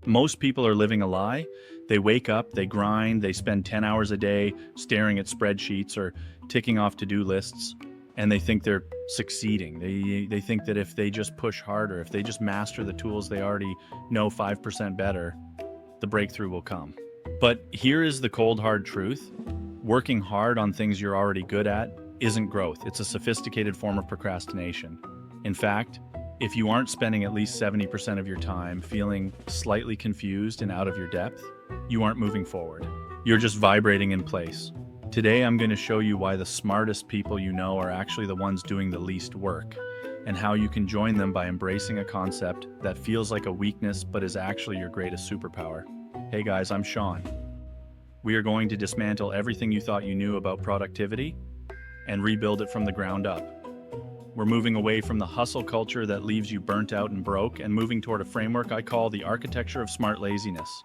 Most people are living a lie. They wake up, they grind, they spend 10 hours a day staring at spreadsheets or ticking off to-do lists, and they think they're succeeding. They think that if they just push harder, if they just master the tools they already know 5% better, the breakthrough will come. But here is the cold, hard truth. Working hard on things you're already good at isn't growth. It's a sophisticated form of procrastination. In fact, if you aren't spending at least 70% of your time feeling slightly confused and out of your depth, you aren't moving forward. You're just vibrating in place. Today, I'm going to show you why the smartest people you know are actually the ones doing the least work, and how you can join them by embracing a concept that feels like a weakness but is actually your greatest superpower. Hey guys, I'm Schein. We are going to dismantle everything you thought you knew about productivity and rebuild it from the ground up. We're moving away from the hustle culture that leaves you burnt out and broke and moving toward a framework I call the architecture of smart laziness.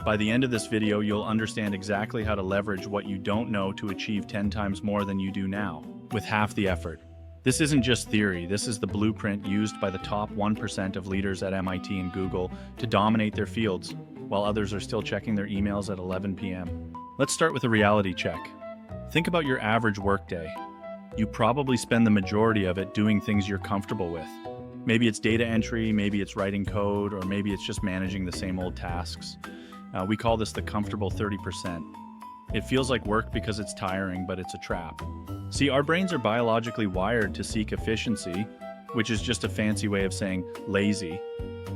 By the end of this video, you'll understand exactly how to leverage what you don't know to achieve 10 times more than you do now, with half the effort. This isn't just theory, this is the blueprint used by the top 1% of leaders at MIT and Google to dominate their fields, while others are still checking their emails at 11 p.m. Let's start with a reality check. Think about your average workday. You probably spend the majority of it doing things you're comfortable with. Maybe it's data entry, maybe it's writing code, or maybe it's just managing the same old tasks. We call this the comfortable 30%. It feels like work because it's tiring, but it's a trap. See, our brains are biologically wired to seek efficiency, which is just a fancy way of saying lazy.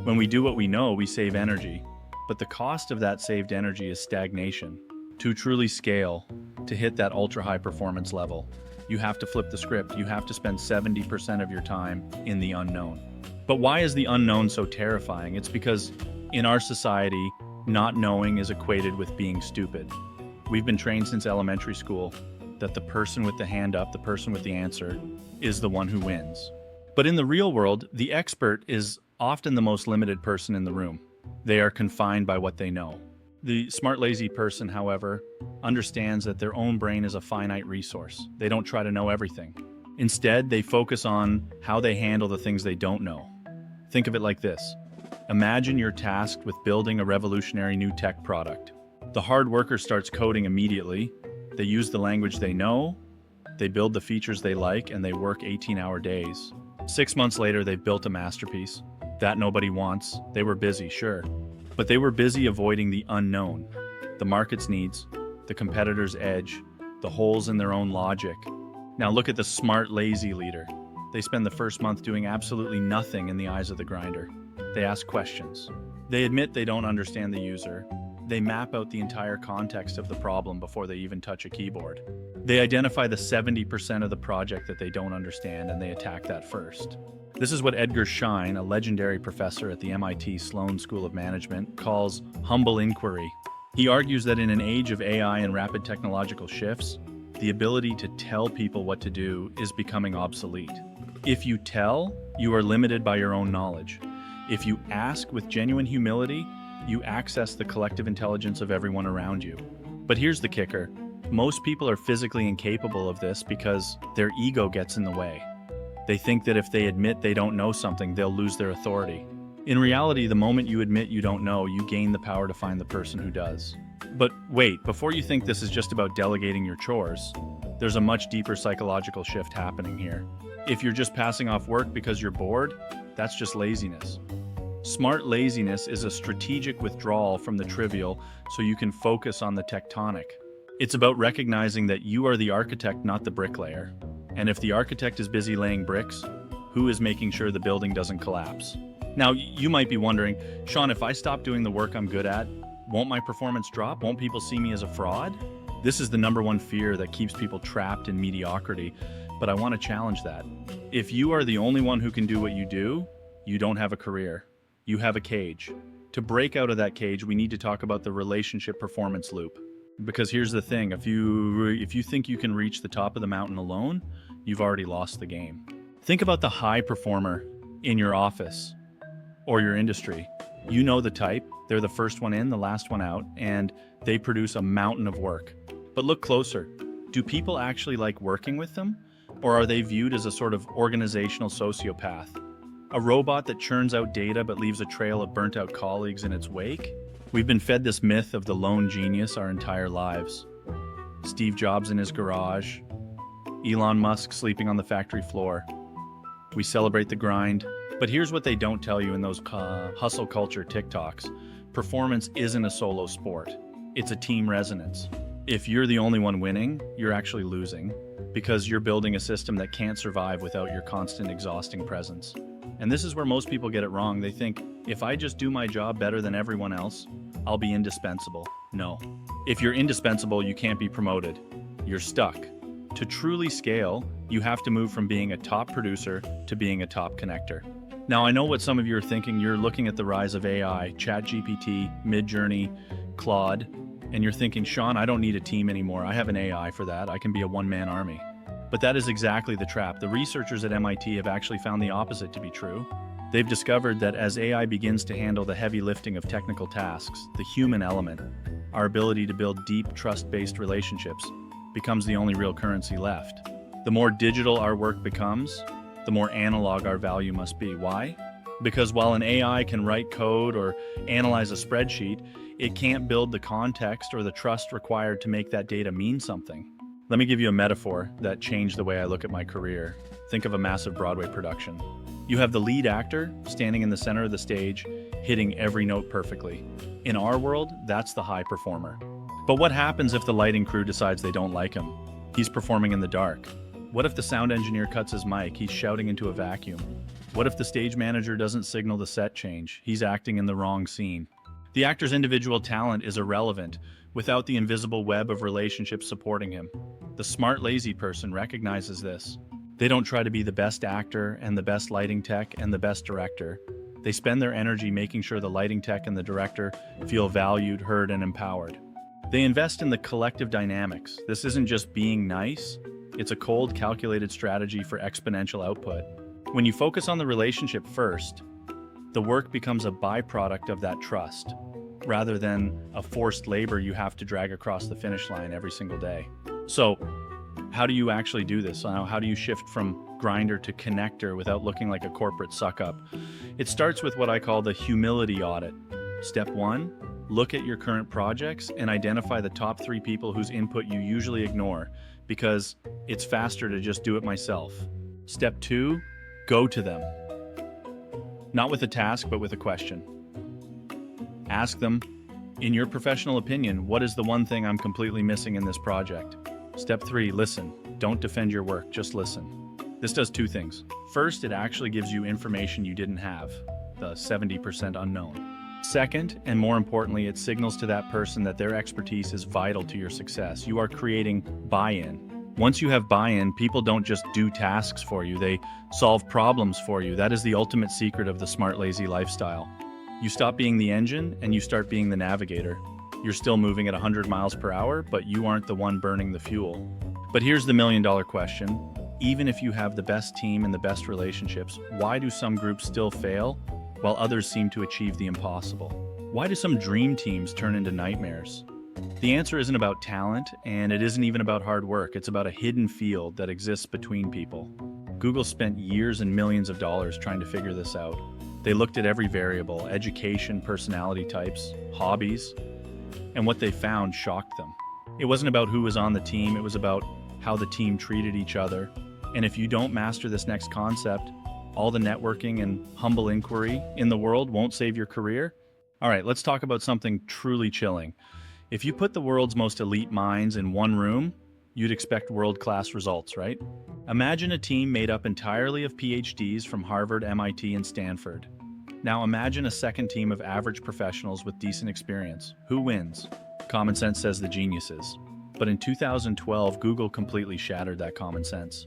When we do what we know, we save energy. But the cost of that saved energy is stagnation. To truly scale, to hit that ultra-high performance level, you have to flip the script. You have to spend 70% of your time in the unknown. But why is the unknown so terrifying? It's because in our society, not knowing is equated with being stupid. We've been trained since elementary school that the person with the hand up, the person with the answer, is the one who wins. But in the real world, the expert is often the most limited person in the room. They are confined by what they know. The smart lazy person, however, understands that their own brain is a finite resource. They don't try to know everything. Instead, they focus on how they handle the things they don't know. Think of it like this. Imagine you're tasked with building a revolutionary new tech product. The hard worker starts coding immediately. They use the language they know, they build the features they like, and they work 18-hour days. 6 months later, they've built a masterpiece that nobody wants. They were busy, sure, but they were busy avoiding the unknown, the market's needs, the competitor's edge, the holes in their own logic. Now look at the smart, lazy leader. They spend the first month doing absolutely nothing in the eyes of the grinder. They ask questions. They admit they don't understand the user. They map out the entire context of the problem before they even touch a keyboard. They identify the 70% of the project that they don't understand, and they attack that first. This is what Edgar Schein, a legendary professor at the MIT Sloan School of Management, calls humble inquiry. He argues that in an age of AI and rapid technological shifts, the ability to tell people what to do is becoming obsolete. If you tell, you are limited by your own knowledge. If you ask with genuine humility, you access the collective intelligence of everyone around you. But here's the kicker. Most people are physically incapable of this because their ego gets in the way. They think that if they admit they don't know something, they'll lose their authority. In reality, the moment you admit you don't know, you gain the power to find the person who does. But wait, before you think this is just about delegating your chores, there's a much deeper psychological shift happening here. If you're just passing off work because you're bored, that's just laziness. Smart laziness is a strategic withdrawal from the trivial so you can focus on the tectonic. It's about recognizing that you are the architect, not the bricklayer. And if the architect is busy laying bricks, who is making sure the building doesn't collapse? Now, you might be wondering, Schein, if I stop doing the work I'm good at, won't my performance drop? Won't people see me as a fraud? This is the #1 fear that keeps people trapped in mediocrity, but I want to challenge that. If you are the only one who can do what you do, you don't have a career. You have a cage. To break out of that cage, we need to talk about the relationship performance loop. Because here's the thing, if you think you can reach the top of the mountain alone, you've already lost the game. Think about the high performer in your office or your industry. You know the type. They're the first one in, the last one out, and they produce a mountain of work. But look closer. Do people actually like working with them? Or are they viewed as a sort of organizational sociopath? A robot that churns out data but leaves a trail of burnt-out colleagues in its wake? We've been fed this myth of the lone genius our entire lives. Steve Jobs in his garage, Elon Musk sleeping on the factory floor. We celebrate the grind, but here's what they don't tell you in those hustle culture TikToks. Performance isn't a solo sport. It's a team resonance. If you're the only one winning, you're actually losing because you're building a system that can't survive without your constant exhausting presence. And this is where most people get it wrong. They think, if I just do my job better than everyone else, I'll be indispensable. No. If you're indispensable, you can't be promoted. You're stuck. To truly scale, you have to move from being a top producer to being a top connector. Now, I know what some of you are thinking. You're looking at the rise of AI, ChatGPT, Midjourney, Claude, and you're thinking, Sean, I don't need a team anymore. I have an AI for that. I can be a one-man army. But that is exactly the trap. The researchers at MIT have actually found the opposite to be true. They've discovered that as AI begins to handle the heavy lifting of technical tasks, the human element, our ability to build deep, trust-based relationships, becomes the only real currency left. The more digital our work becomes, the more analog our value must be. Why? Because while an AI can write code or analyze a spreadsheet, it can't build the context or the trust required to make that data mean something. Let me give you a metaphor that changed the way I look at my career. Think of a massive Broadway production. You have the lead actor standing in the center of the stage, hitting every note perfectly. In our world, that's the high performer. But what happens if the lighting crew decides they don't like him? He's performing in the dark. What if the sound engineer cuts his mic? He's shouting into a vacuum. What if the stage manager doesn't signal the set change? He's acting in the wrong scene. The actor's individual talent is irrelevant without the invisible web of relationships supporting him. The smart, lazy person recognizes this. They don't try to be the best actor and the best lighting tech and the best director. They spend their energy making sure the lighting tech and the director feel valued, heard, and empowered. They invest in the collective dynamics. This isn't just being nice. It's a cold, calculated strategy for exponential output. When you focus on the relationship first, the work becomes a byproduct of that trust, rather than a forced labor you have to drag across the finish line every single day. So, how do you actually do this? How do you shift from grinder to connector without looking like a corporate suck-up? It starts with what I call the humility audit. Step 1, look at your current projects and identify the top 3 people whose input you usually ignore, because it's faster to just do it myself. Step 2, go to them. Not with a task, but with a question. Ask them, in your professional opinion, what is the one thing I'm completely missing in this project? Step 3, listen. Don't defend your work, just listen. This does 2 things. First, it actually gives you information you didn't have, the 70% unknown. Second, and more importantly, it signals to that person that their expertise is vital to your success. You are creating buy-in. Once you have buy-in, people don't just do tasks for you, they solve problems for you. That is the ultimate secret of the smart, lazy lifestyle. You stop being the engine and you start being the navigator. You're still moving at 100 miles per hour, but you aren't the one burning the fuel. But here's the million-dollar question. Even if you have the best team and the best relationships, why do some groups still fail while others seem to achieve the impossible? Why do some dream teams turn into nightmares? The answer isn't about talent, and it isn't even about hard work. It's about a hidden field that exists between people. Google spent years and millions of dollars trying to figure this out. They looked at every variable, education, personality types, hobbies, and what they found shocked them. It wasn't about who was on the team, it was about how the team treated each other. And if you don't master this next concept, all the networking and humble inquiry in the world won't save your career. All right, let's talk about something truly chilling. If you put the world's most elite minds in one room, you'd expect world-class results, right? Imagine a team made up entirely of PhDs from Harvard, MIT, and Stanford. Now imagine a second team of average professionals with decent experience. Who wins? Common sense says the geniuses. But in 2012, Google completely shattered that common sense.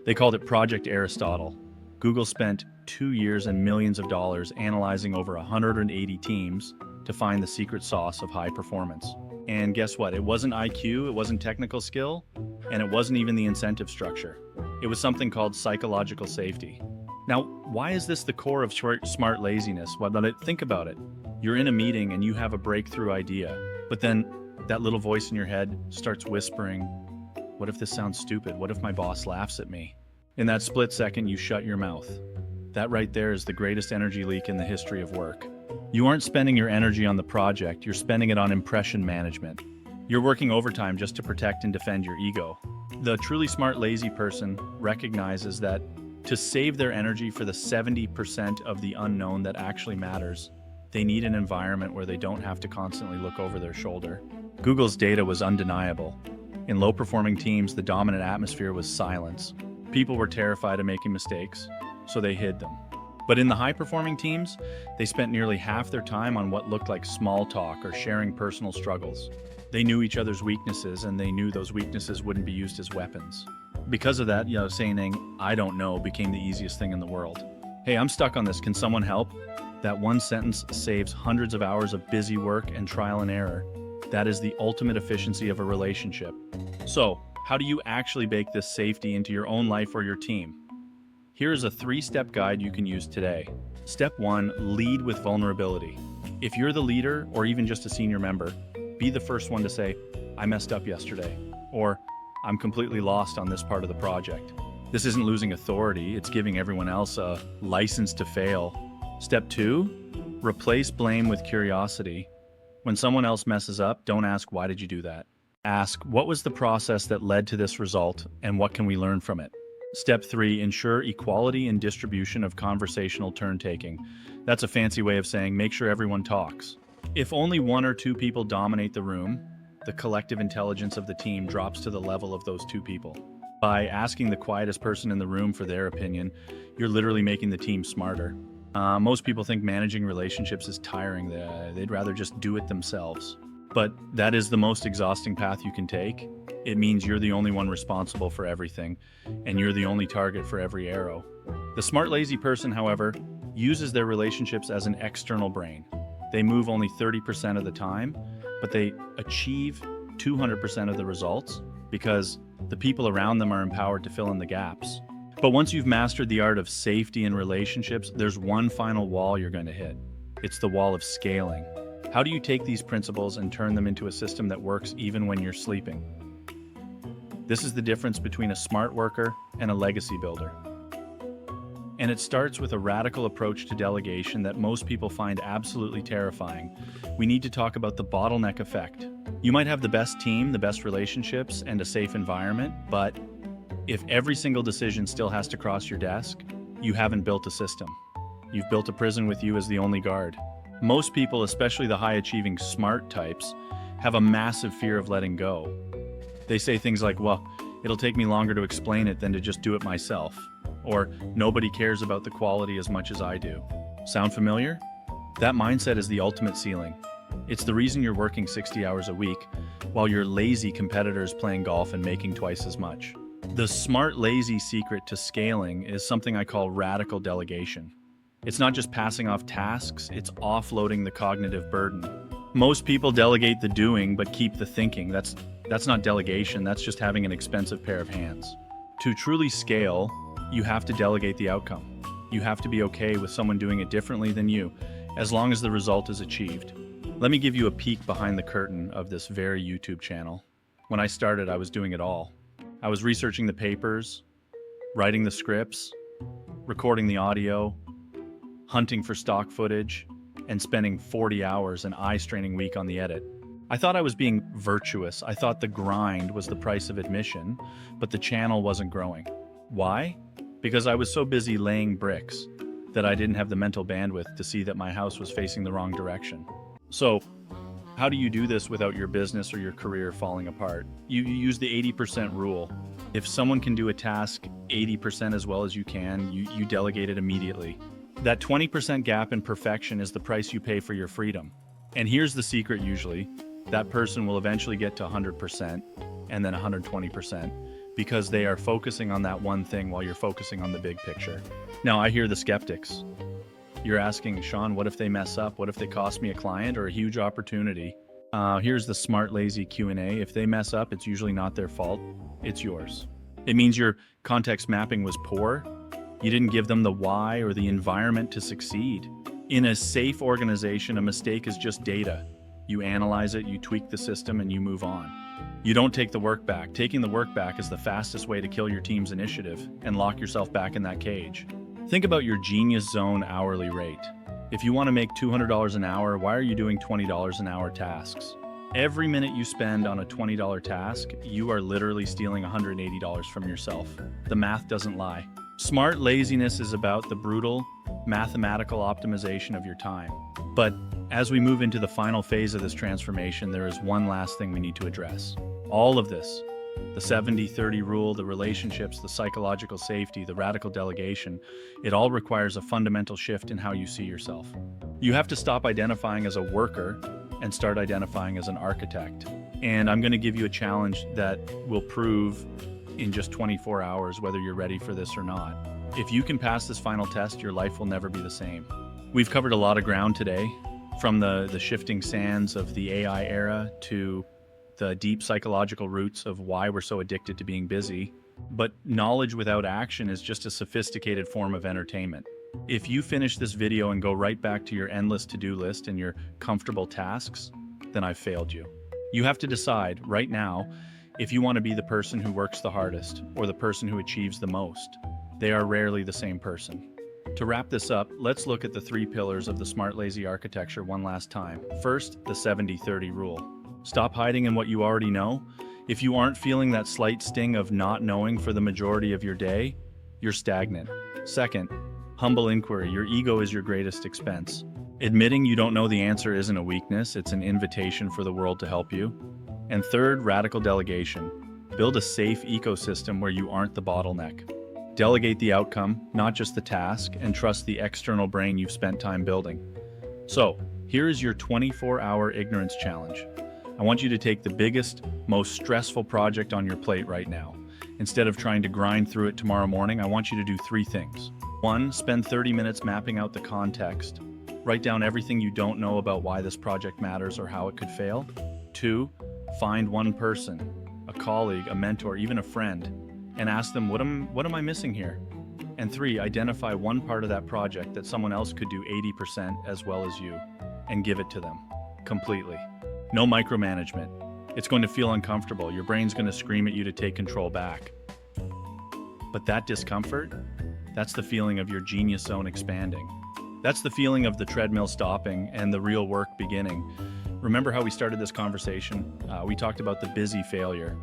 They called it Project Aristotle. Google spent 2 years and millions of dollars analyzing over 180 teams to find the secret sauce of high performance. And guess what? It wasn't IQ, it wasn't technical skill, and it wasn't even the incentive structure. It was something called psychological safety. Now, why is this the core of smart laziness? Well, think about it. You're in a meeting and you have a breakthrough idea, but then that little voice in your head starts whispering, what if this sounds stupid? What if my boss laughs at me? In that split second, you shut your mouth. That right there is the greatest energy leak in the history of work. You aren't spending your energy on the project, you're spending it on impression management. You're working overtime just to protect and defend your ego. The truly smart, lazy person recognizes that to save their energy for the 70% of the unknown that actually matters, they need an environment where they don't have to constantly look over their shoulder. Google's data was undeniable. In low-performing teams, the dominant atmosphere was silence. People were terrified of making mistakes, so they hid them. But in the high-performing teams, they spent nearly half their time on what looked like small talk or sharing personal struggles. They knew each other's weaknesses, and they knew those weaknesses wouldn't be used as weapons. Because of that, saying, "I don't know," became the easiest thing in the world. "Hey, I'm stuck on this. Can someone help?" That one sentence saves hundreds of hours of busy work and trial and error. That is the ultimate efficiency of a relationship. So, how do you actually bake this safety into your own life or your team? Here is a 3-step guide you can use today. Step 1, lead with vulnerability. If you're the leader or even just a senior member, be the first one to say, "I messed up yesterday," or "I'm completely lost on this part of the project." This isn't losing authority, it's giving everyone else a license to fail. Step 2, replace blame with curiosity. When someone else messes up, don't ask, "Why did you do that?" Ask, "What was the process that led to this result, and what can we learn from it?" Step 3, ensure equality in distribution of conversational turn-taking. That's a fancy way of saying make sure everyone talks. If only 1 or 2 people dominate the room, the collective intelligence of the team drops to the level of those 2 people. By asking the quietest person in the room for their opinion, you're literally making the team smarter. Most people think managing relationships is tiring. They'd rather just do it themselves. But that is the most exhausting path you can take. It means you're the only one responsible for everything, and you're the only target for every arrow. The smart, lazy person, however, uses their relationships as an external brain. They move only 30% of the time, but they achieve 200% of the results because the people around them are empowered to fill in the gaps. But once you've mastered the art of safety in relationships, there's one final wall you're going to hit. It's the wall of scaling. How do you take these principles and turn them into a system that works even when you're sleeping? This is the difference between a smart worker and a legacy builder. And it starts with a radical approach to delegation that most people find absolutely terrifying. We need to talk about the bottleneck effect. You might have the best team, the best relationships, and a safe environment, but if every single decision still has to cross your desk, you haven't built a system. You've built a prison with you as the only guard. Most people, especially the high-achieving smart types, have a massive fear of letting go. They say things like, "Well, it'll take me longer to explain it than to just do it myself." Or, "Nobody cares about the quality as much as I do." Sound familiar? That mindset is the ultimate ceiling. It's the reason you're working 60 hours a week, while your lazy competitors playing golf and making twice as much. The smart, lazy secret to scaling is something I call radical delegation. It's not just passing off tasks, it's offloading the cognitive burden. Most people delegate the doing but keep the thinking. That's not delegation, that's just having an expensive pair of hands. To truly scale, you have to delegate the outcome. You have to be okay with someone doing it differently than you, as long as the result is achieved. Let me give you a peek behind the curtain of this very YouTube channel. When I started, I was doing it all. I was researching the papers, writing the scripts, recording the audio, hunting for stock footage, and spending 40 hours an eye-straining week on the edit. I thought I was being virtuous. I thought the grind was the price of admission, but the channel wasn't growing. Why? Because I was so busy laying bricks that I didn't have the mental bandwidth to see that my house was facing the wrong direction. So, how do you do this without your business or your career falling apart? You use the 80% rule. If someone can do a task 80% as well as you can, you delegate it immediately. That 20% gap in perfection is the price you pay for your freedom. And here's the secret usually. That person will eventually get to 100% and then 120% because they are focusing on that one thing while you're focusing on the big picture. Now, I hear the skeptics. You're asking, "Sean, what if they mess up? What if they cost me a client or a huge opportunity?" Here's the smart, lazy Q&A. If they mess up, it's usually not their fault. It's yours. It means your context mapping was poor. You didn't give them the why or the environment to succeed. In a safe organization, a mistake is just data. You analyze it, you tweak the system, and you move on. You don't take the work back. Taking the work back is the fastest way to kill your team's initiative and lock yourself back in that cage. Think about your genius zone hourly rate. If you want to make $200 an hour, why are you doing $20 an hour tasks? Every minute you spend on a $20 task, you are literally stealing $180 from yourself. The math doesn't lie. Smart laziness is about the brutal, mathematical optimization of your time. But as we move into the final phase of this transformation, there is one last thing we need to address. All of this, the 70-30 rule, the relationships, the psychological safety, the radical delegation, it all requires a fundamental shift in how you see yourself. You have to stop identifying as a worker and start identifying as an architect. And I'm going to give you a challenge that will prove in just 24 hours whether you're ready for this or not. If you can pass this final test, your life will never be the same. We've covered a lot of ground today, from the shifting sands of the AI era to the deep psychological roots of why we're so addicted to being busy. But knowledge without action is just a sophisticated form of entertainment. If you finish this video and go right back to your endless to-do list and your comfortable tasks, then I've failed you. You have to decide right now if you want to be the person who works the hardest or the person who achieves the most. They are rarely the same person. To wrap this up, let's look at the 3 pillars of the smart lazy architecture one last time. First, the 70-30 rule. Stop hiding in what you already know. If you aren't feeling that slight sting of not knowing for the majority of your day, you're stagnant. Second, humble inquiry. Your ego is your greatest expense. Admitting you don't know the answer isn't a weakness, it's an invitation for the world to help you. And third, radical delegation. Build a safe ecosystem where you aren't the bottleneck. Delegate the outcome, not just the task, and trust the external brain you've spent time building. So, here is your 24-hour ignorance challenge. I want you to take the biggest, most stressful project on your plate right now. Instead of trying to grind through it tomorrow morning, I want you to do 3 things. 1, spend 30 minutes mapping out the context. Write down everything you don't know about why this project matters or how it could fail. 2, find one person, a colleague, a mentor, even a friend, and ask them, what am I missing here? And 3, identify one part of that project that someone else could do 80% as well as you, and give it to them, completely. No micromanagement. It's going to feel uncomfortable. Your brain's going to scream at you to take control back. But that discomfort, that's the feeling of your genius zone expanding. That's the feeling of the treadmill stopping and the real work beginning. Remember how we started this conversation? We talked about the busy failure.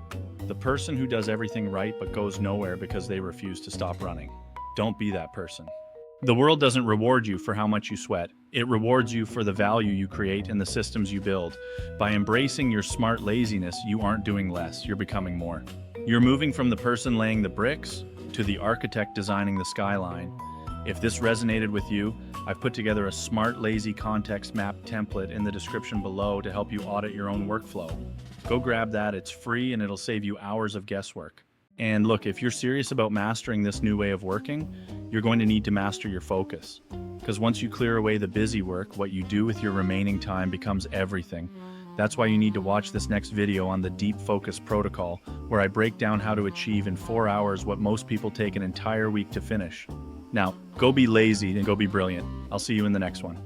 The person who does everything right but goes nowhere because they refuse to stop running. Don't be that person. The world doesn't reward you for how much you sweat. It rewards you for the value you create and the systems you build. By embracing your smart laziness, you aren't doing less, you're becoming more. You're moving from the person laying the bricks to the architect designing the skyline. If this resonated with you, I've put together a smart lazy context map template in the description below to help you audit your own workflow. Go grab that, it's free and it'll save you hours of guesswork. And look, if you're serious about mastering this new way of working, you're going to need to master your focus. Because once you clear away the busy work, what you do with your remaining time becomes everything. That's why you need to watch this next video on the deep focus protocol, where I break down how to achieve in 4 hours what most people take an entire week to finish. Now, go be lazy and go be brilliant. I'll see you in the next one.